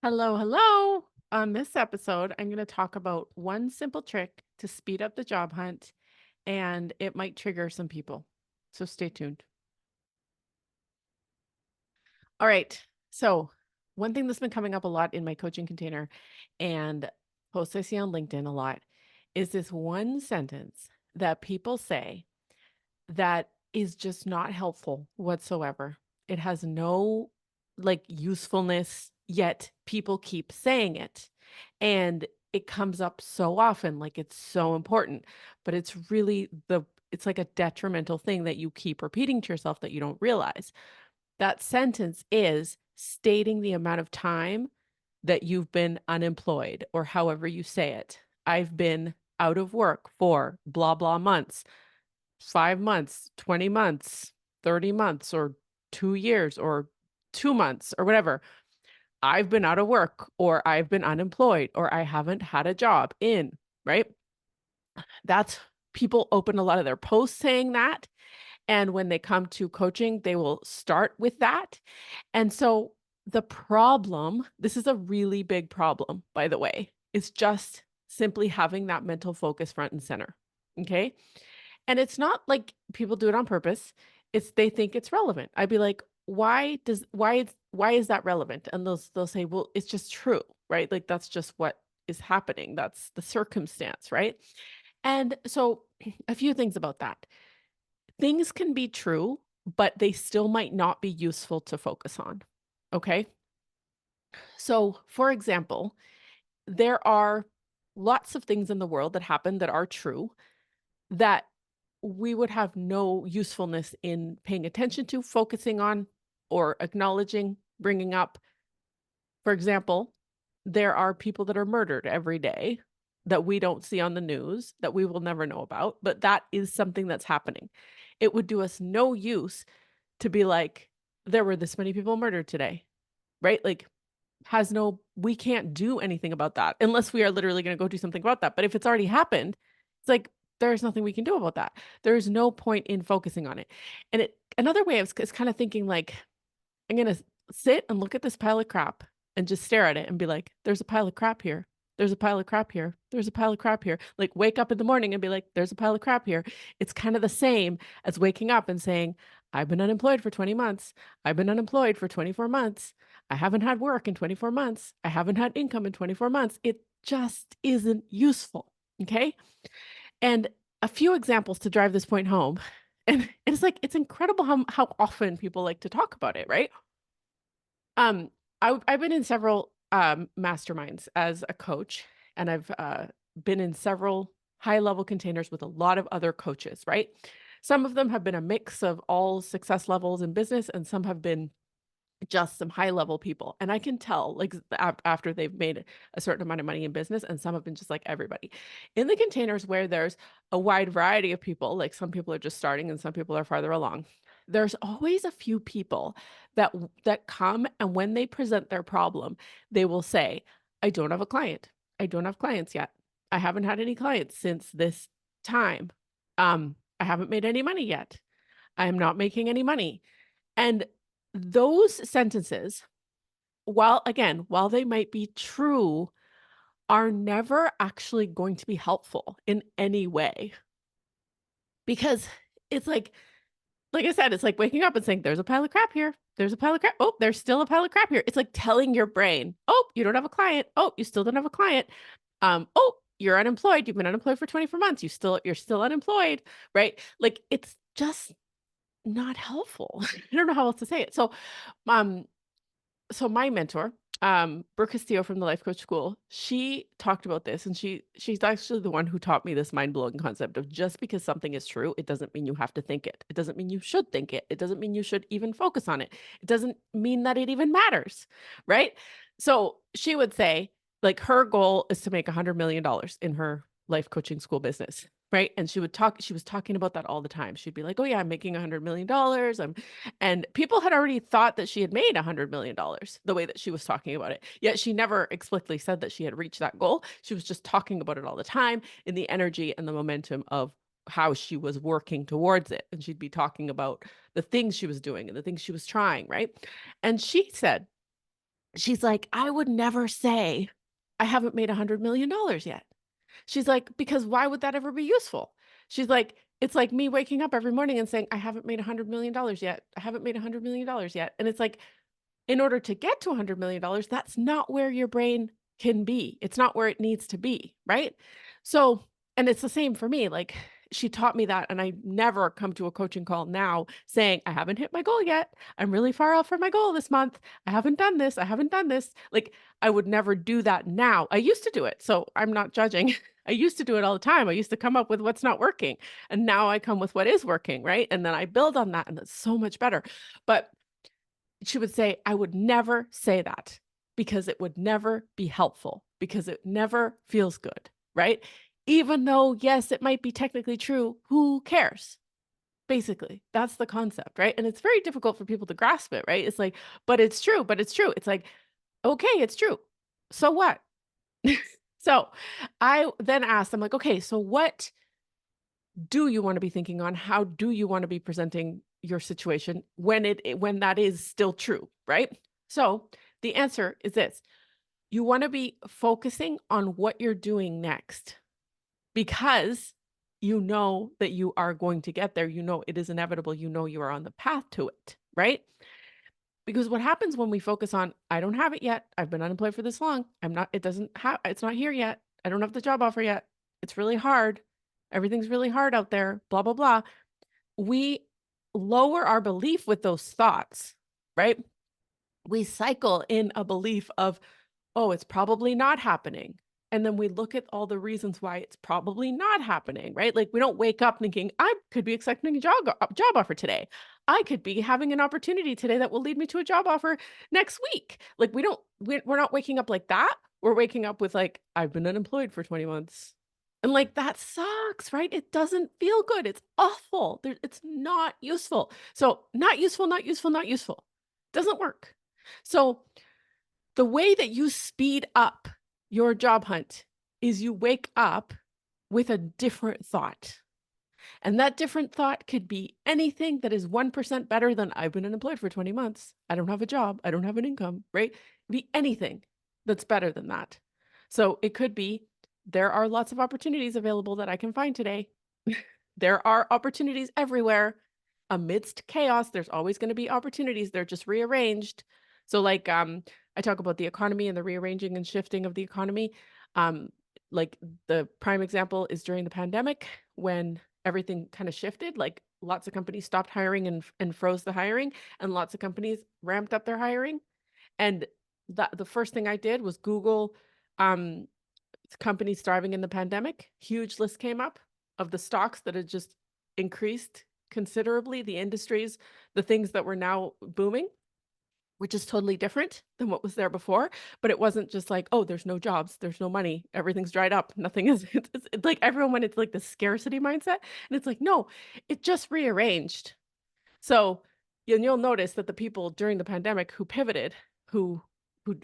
Hello, hello. On this episode, I'm going to talk about one simple trick to speed up the job hunt, and it might trigger some people. So stay tuned. All right. So, one thing that's been coming up a lot in my coaching container and posts I see on LinkedIn a lot is this one sentence that people say that is just not helpful whatsoever. It has no usefulness, yet people keep saying it. And it comes up so often, like it's so important, but it's like a detrimental thing that you keep repeating to yourself that you don't realize. That sentence is stating the amount of time that you've been unemployed, or however you say it. I've been out of work for blah, blah months, 5 months, 20 months, 30 months, or 2 years, or 2 months, or whatever. I've been out of work, or I've been unemployed, or I haven't had a job in, right? That's People open a lot of their posts saying that. And when they come to coaching, they will start with that. And so this is a really big problem, by the way, is just simply having that mental focus front and center. Okay. And it's not like people do it on purpose. It's they think it's relevant. I'd be like, why is that relevant? And they'll say, well, it's just true, right? Like that's just what is happening. That's the circumstance, right? And so a few things about that. Things can be true, but they still might not be useful to focus on. Okay? So, for example, there are lots of things in the world that happen that are true that we would have no usefulness in paying attention to, focusing on, or acknowledging, bringing up. For example, there are people that are murdered every day that we don't see on the news, that we will never know about, but that is something that's happening. It would do us no use to be like, there were this many people murdered today, right? Like, we can't do anything about that unless we are literally going to go do something about that. But if it's already happened, it's like, there's nothing we can do about that. There's no point in focusing on it. And another way is kind of thinking like, I'm going to sit and look at this pile of crap and just stare at it and be like, there's a pile of crap here. There's a pile of crap here. There's a pile of crap here. Like wake up in the morning and be like, there's a pile of crap here. It's kind of the same as waking up and saying, I've been unemployed for 20 months. I've been unemployed for 24 months. I haven't had work in 24 months. I haven't had income in 24 months. It just isn't useful. Okay. And a few examples to drive this point home. And it's like, it's incredible how often people like to talk about it, right? Um, I've been in several masterminds as a coach, and I've been in several high level containers with a lot of other coaches, right? Some of them have been a mix of all success levels in business, and some have been just some high level people. And I can tell, like, after they've made a certain amount of money in business, and some have been just like everybody. In the containers where there's a wide variety of people, like some people are just starting and some people are farther along, there's always a few people that come, and when they present their problem, they will say, I don't have a client. I don't have clients yet. I haven't had any clients since this time. I haven't made any money yet. I am not making any money. And those sentences, while they might be true, are never actually going to be helpful in any way. Because it's like I said, it's like waking up and saying, there's a pile of crap here. There's a pile of crap. Oh, there's still a pile of crap here. It's like telling your brain, oh, you don't have a client. Oh, you still don't have a client. Oh, you're unemployed. You've been unemployed for 24 months. You're still unemployed, right? Like it's just not helpful. I don't know how else to say it. Um, so my mentor, Brooke Castillo from the Life Coach School, she talked about this, and she's actually the one who taught me this mind-blowing concept of just because something is true, it doesn't mean you have to think it. It doesn't mean you should think it. It doesn't mean you should even focus on it. It doesn't mean that it even matters, right? So she would say, like, her goal is to make $100 million in her life coaching school business. Right. And she was talking about that all the time. She'd be like, oh yeah, I'm making $100 million. And people had already thought that she had made $100 million the way that she was talking about it. Yet she never explicitly said that she had reached that goal. She was just talking about it all the time in the energy and the momentum of how she was working towards it. And she'd be talking about the things she was doing and the things she was trying, right? And she said She's like, "I would never say I haven't made $100 million yet." She's like, "Because why would that ever be useful?" She's like, "It's like me waking up every morning and saying, 'I haven't made $100 million yet. I haven't made $100 million yet.'" And it's like, in order to get to $100 million, that's not where your brain can be. It's not where it needs to be, right? So, and it's the same for me. Like, she taught me that, and I never come to a coaching call now saying, "I haven't hit my goal yet. I'm really far off from my goal this month. I haven't done this. I haven't done this." Like, I would never do that now. I used to do it, so I'm not judging. I used to do it all the time. I used to come up with what's not working, and now I come with what is working, right? And then I build on that, and that's so much better. But she would say, "I would never say that because it would never be helpful, because it never feels good," right? Even though, yes, it might be technically true, who cares? Basically, that's the concept, right? And it's very difficult for people to grasp it, right? It's like, "But it's true, but it's true." It's like, "Okay, it's true. So what?" So, I then asked, I'm like, "Okay, so what do you wanna be thinking on? How do you wanna be presenting your situation when when that is still true, right?" So, the answer is this: you wanna be focusing on what you're doing next because you know that you are going to get there, you know it is inevitable, you know you are on the path to it, right? Because what happens when we focus on, "I don't have it yet. I've been unemployed for this long. It's not here yet. I don't have the job offer yet. It's really hard. Everything's really hard out there, blah, blah, blah." We lower our belief with those thoughts, right? We cycle in a belief of, "Oh, it's probably not happening." And then we look at all the reasons why it's probably not happening, right? Like, we don't wake up thinking, "I could be expecting a job offer today. I could be having an opportunity today that will lead me to a job offer next week." Like, we're not waking up like that. We're waking up with like, "I've been unemployed for 20 months." And like, that sucks, right? It doesn't feel good. It's awful. It's not useful. So, not useful, not useful, not useful. Doesn't work. So, the way that you speed up your job hunt is you wake up with a different thought. And that different thought could be anything that is 1% better than, "I've been unemployed for 20 months. I don't have a job. I don't have an income," right? Be anything that's better than that. So it could be, "There are lots of opportunities available that I can find today." There are opportunities everywhere. Amidst chaos, there's always gonna be opportunities, they're just rearranged. So, like, I talk about the economy and the rearranging and shifting of the economy. Um, like, the prime example is during the pandemic when everything kinda shifted, like, lots of companies stopped hiring and froze the hiring, and lots of companies ramped up their hiring, and the first thing I did was Google, um, companies thriving in the pandemic. Huge list came up of the stocks that had just increased considerably, the industries, the things that were now booming, which is totally different than what was there before. But it wasn't just like, "Oh, there's no jobs, there's no money, everything's dried up, nothing is," it's like everyone went into like the scarcity mindset. And it's like, no, it just rearranged. So, and you'll notice that the people during the pandemic who pivoted, who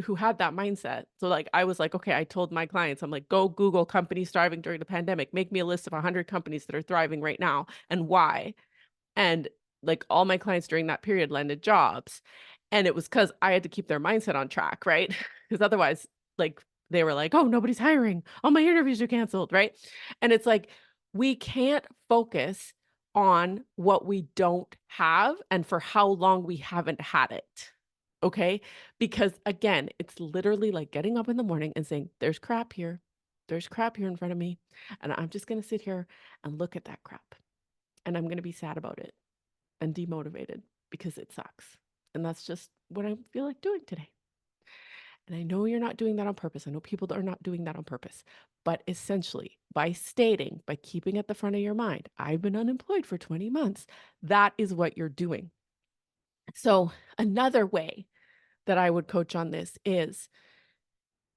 who had that mindset. So, like, I was like, "Okay," I told my clients, I'm like, "Go Google companies thriving during the pandemic. Make me a list of 100 companies that are thriving right now and why." And, like, all my clients during that period landed jobs. And it was because I had to keep their mindset on track, right? Because otherwise, like, they were like, "Oh, nobody's hiring. All my interviews are canceled," right? And it's like, we can't focus on what we don't have and for how long we haven't had it, okay? Because, again, it's literally like getting up in the morning and saying, "There's crap here. There's crap here in front of me, and I'm just gonna sit here and look at that crap, and I'm gonna be sad about it and demotivated because it sucks." And that's just what I feel like doing today. And I know you're not doing that on purpose. I know people that are not doing that on purpose. But essentially, by stating, by keeping at the front of your mind, "I've been unemployed for 20 months," that is what you're doing. So, another way that I would coach on this is,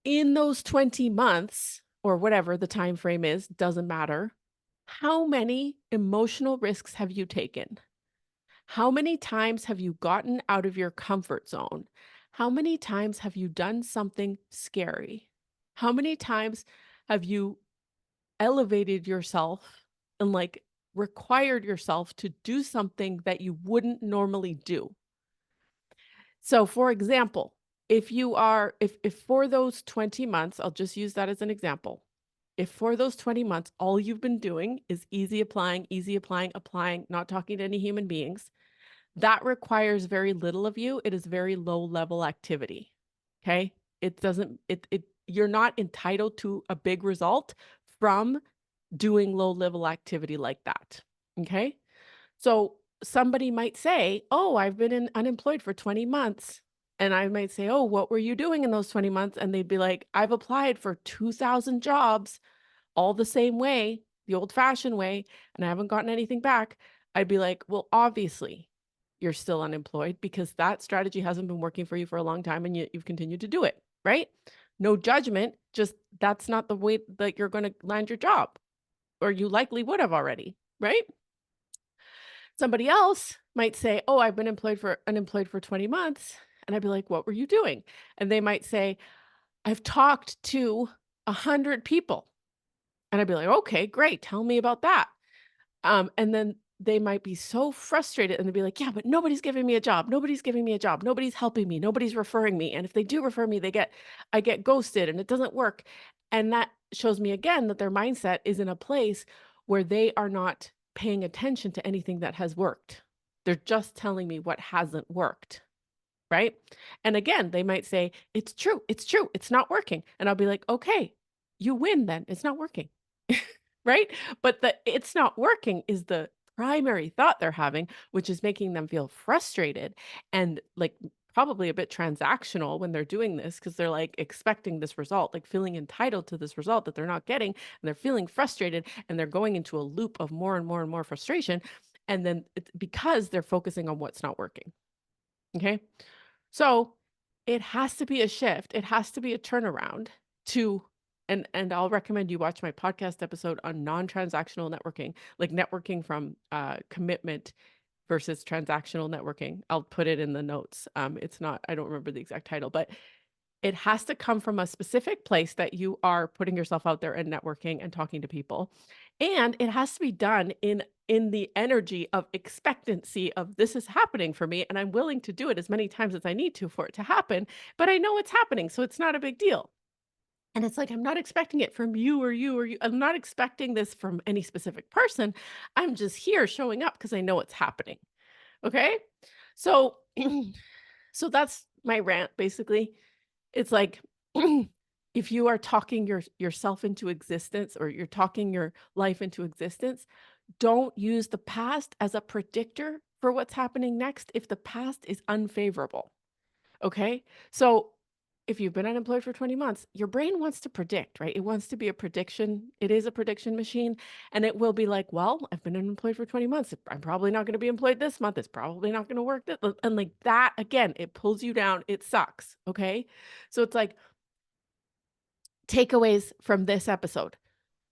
in those 20 months or whatever the time frame is, doesn't matter. How many emotional risks have you taken? How many times have you gotten out of your comfort zone? How many times have you done something scary? How many times have you elevated yourself and, like, required yourself to do something that you wouldn't normally do? So, for example, if for those 20 months, I'll just use that as an example. If for those 20 months, all you've been doing is easy applying, applying, not talking to any human beings, that requires very little of you. It is very low level activity. Okay? It doesn't it you're not entitled to a big result from doing low level activity like that. Okay? So somebody might say, "Oh, I've been unemployed for 20 months." And I might say, "Oh, what were you doing in those 20 months?" And they'd be like, "I've applied for 2,000 jobs all the same way, the old-fashioned way, and I haven't gotten anything back." I'd be like, "Well, obviously, you're still unemployed because that strategy hasn't been working for you for a long time and you've continued to do it, right?" No judgment, just that's not the way that you're gonna land your job, or you likely would have already, right? Somebody else might say, "Oh, I've been unemployed for 20 months." And I'd be like, "What were you doing?" And they might say, "I've talked to 100 people." And I'd be like, "Okay, great. Tell me about that." And then they might be so frustrated and they'd be like, "Yeah, but nobody's giving me a job. Nobody's giving me a job. Nobody's helping me. Nobody's referring me. And if they do refer me, I get ghosted and it doesn't work." And that shows me again that their mindset is in a place where they are not paying attention to anything that has worked. They're just telling me what hasn't worked. Right? And again, they might say, "It's true. It's true. It's not working." And I'll be like, "Okay, you win then. It's not working." Right? But the "it's not working" is the primary thought they're having, which is making them feel frustrated and like probably a bit transactional when they're doing this because they're like expecting this result, like feeling entitled to this result that they're not getting. And they're feeling frustrated and they're going into a loop of more and more and more frustration. And then it's because they're focusing on what's not working. Okay. So, it has to be a shift, it has to be a turnaround to and I'll recommend you watch my podcast episode on non-transactional networking, like networking from, commitment versus transactional networking. I'll put it in the notes. It's not I don't remember the exact title, but it has to come from a specific place that you are putting yourself out there and networking and talking to people. And it has to be done in the energy of expectancy of this is happening for me and I'm willing to do it as many times as I need to for it to happen, but I know it's happening, so it's not a big deal. And it's like I'm not expecting it from you or you or you. I'm not expecting this from any specific person. I'm just here showing up because I know it's happening. Okay? So so that's my rant basically. It's like, if you are talking yourself into existence or you're talking your life into existence, don't use the past as a predictor for what's happening next if the past is unfavorable, okay? So, if you've been unemployed for 20 months, your brain wants to predict, right? It wants to be a prediction. It is a prediction machine, and it will be like, "Well, I've been unemployed for 20 months. I'm probably not gonna be employed this month. It's probably not gonna work." And like that, again, it pulls you down. It sucks, okay? So it's like, takeaways from this episode.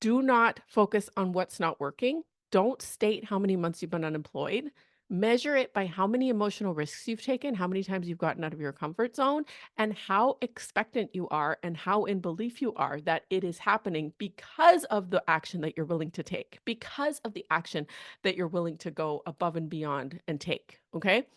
Do not focus on what's not working. Don't state how many months you've been unemployed. Measure it by how many emotional risks you've taken, how many times you've gotten out of your comfort zone, and how expectant you are and how in belief you are that it is happening because of the action that you're willing to take, because of the action that you're willing to go above and beyond and take. Okay.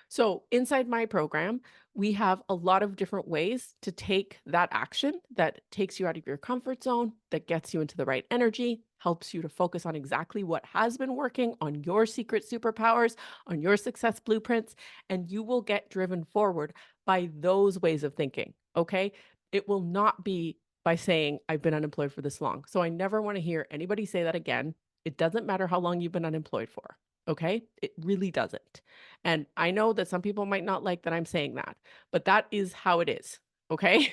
So, inside my program, we have a lot of different ways to take that action that takes you out of your comfort zone, that gets you into the right energy, helps you to focus on exactly what has been working, on your secret superpowers, on your success blueprints, and you will get driven forward by those ways of thinking. Okay. It will not be by saying, "I've been unemployed for this long." So I never want to hear anybody say that again. It doesn't matter how long you've been unemployed for. Okay. It really doesn't. And I know that some people might not like that I'm saying that, but that is how it is, okay?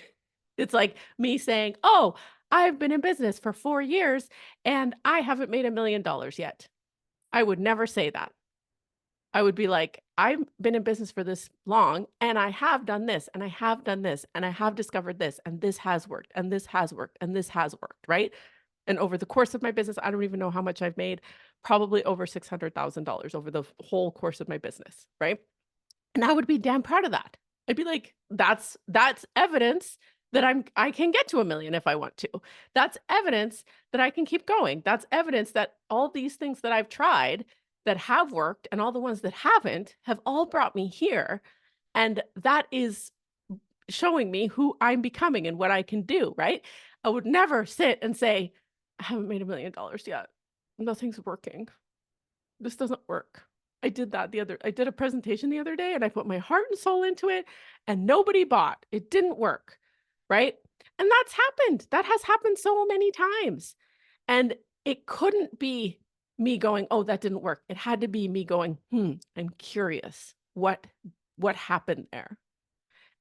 It's like me saying, "Oh, I've been in business for 4 years and I haven't made $1,000,000 yet." I would never say that. I would be like, "I've been in business for this long and I have done this and I have done this and I have discovered this and this has worked and this has worked and this has worked," right? And over the course of my business, I don't even know how much I've made, probably over $600,000 over the whole course of my business, right? And I would be damn proud of that. I'd be like, "That's evidence that I can get to 1,000,000 if I want to. That's evidence that I can keep going. That's evidence that all these things that I've tried that have worked and all the ones that haven't have all brought me here." And that is showing me who I'm becoming and what I can do, right? I would never sit and say, "I haven't made $1,000,000 yet. Nothing's working. This doesn't work." I did a presentation the other day and I put my heart and soul into it and nobody bought. It didn't work, right? And that's happened. That has happened so many times. And it couldn't be me going, "Oh, that didn't work." It had to be me going, I'm curious. What happened there?"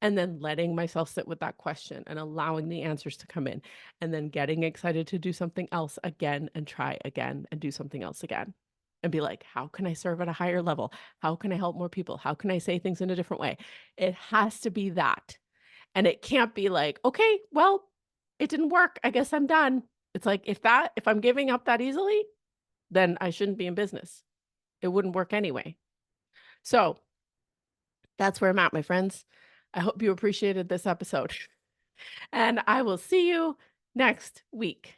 And then letting myself sit with that question and allowing the answers to come in, and then getting excited to do something else again and try again and do something else again. And be like, "How can I serve at a higher level? How can I help more people? How can I say things in a different way?" It has to be that. And it can't be like, "Okay, well, it didn't work. I guess I'm done." It's like if I'm giving up that easily, then I shouldn't be in business. It wouldn't work anyway. So, that's where I'm at, my friends. I hope you appreciated this episode, and I will see you next week.